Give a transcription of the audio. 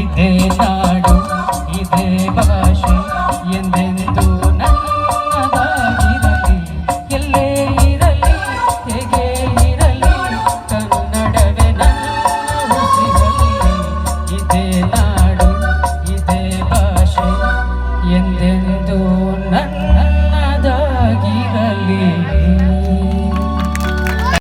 ಇದೇ ನಾಡು ಇದೇ ಭಾಷೆ ಎಂದೆಂದು ನನ್ನದಾಗಿರಲಿ. ಎಲ್ಲೇ ಇರಲಿ ಹೇಗೆ ಇರಲಿ ಕನ್ನಡವೇ ನನ್ನ ಉಸಿರಲ್ಲಿ. ಇದೇ ನಾಡು ಇದೇ ಭಾಷೆ ಎಂದೆಂದು ನನ್ನದಾಗಿರಲಿ.